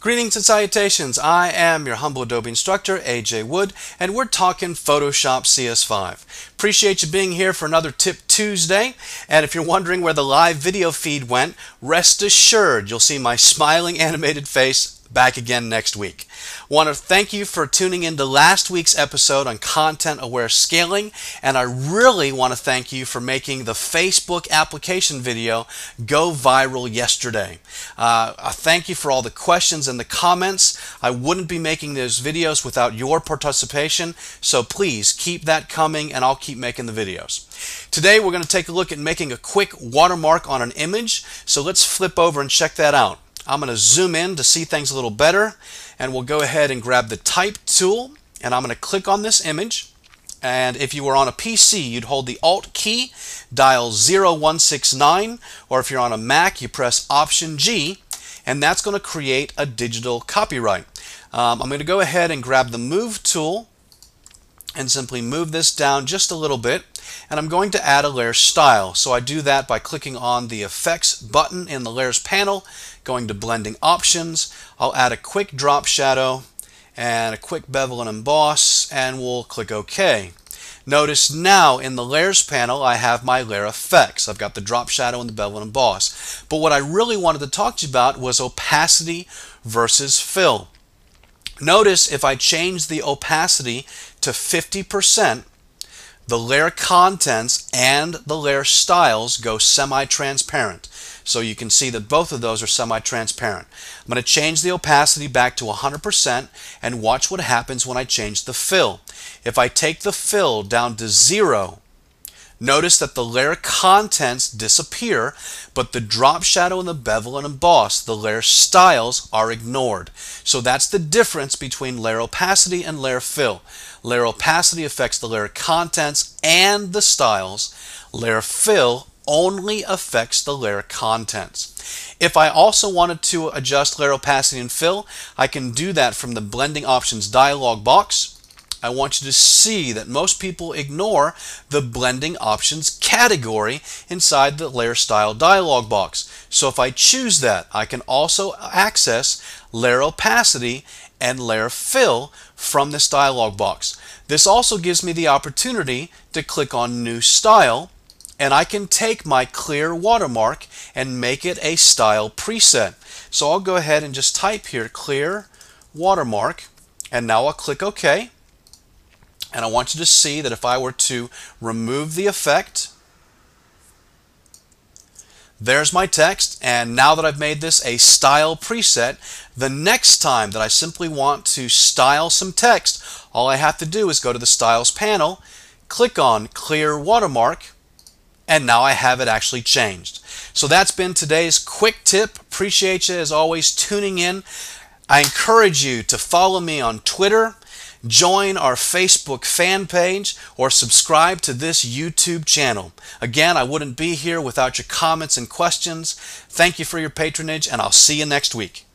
Greetings and salutations. I am your humble Adobe instructor, AJ Wood, and we're talking Photoshop CS5. Appreciate you being here for another Tip Tuesday. And if you're wondering where the live video feed went, rest assured you'll see my smiling animated face back again next week. Want to thank you for tuning into last week's episode on content-aware scaling, and I really want to thank you for making the Facebook application video go viral yesterday. I thank you for all the questions and the comments. I wouldn't be making those videos without your participation, so please keep that coming and I'll keep making the videos. Today we're going to take a look at making a quick watermark on an image, so let's flip over and check that out. I'm going to zoom in to see things a little better, and we'll go ahead and grab the type tool, and I'm going to click on this image. And if you were on a PC, you'd hold the Alt key, dial 0169, or if you're on a Mac, you press Option G, and that's going to create a digital copyright. I'm going to go ahead and grab the Move tool and simply move this down just a little bit, and I'm going to add a layer style. So I do that by clicking on the Effects button in the Layers panel, going to Blending Options. I'll add a quick drop shadow and a quick bevel and emboss, and we'll click OK. Notice now in the Layers panel I have my layer effects. I've got the drop shadow and the bevel and emboss. But what I really wanted to talk to you about was opacity versus fill. Notice if I change the opacity to 50%, the layer contents and the layer styles go semi-transparent. So you can see that both of those are semi-transparent. I'm going to change the opacity back to 100% and watch what happens when I change the fill. If I take the fill down to 0, notice that the layer contents disappear, but the drop shadow and the bevel and emboss, the layer styles, are ignored. So that's the difference between layer opacity and layer fill. Layer opacity affects the layer contents and the styles. Layer fill only affects the layer contents. If I also wanted to adjust layer opacity and fill, I can do that from the Blending Options dialog box. I want you to see that most people ignore the Blending Options category inside the Layer Style dialog box. So if I choose that, I can also access layer opacity and layer fill from this dialog box. This also gives me the opportunity to click on New Style, and I can take my clear watermark and make it a style preset. So I'll go ahead and just type here clear watermark, and now I'll click OK. And I want you to see that if I were to remove the effect, there's my text. And now that I've made this a style preset, the next time that I simply want to style some text, all I have to do is go to the Styles panel, click on Clear Watermark, and now I have it actually changed. So that's been today's quick tip. Appreciate you as always tuning in. I encourage you to follow me on Twitter, join our Facebook fan page, or subscribe to this YouTube channel. Again, I wouldn't be here without your comments and questions. Thank you for your patronage, and I'll see you next week.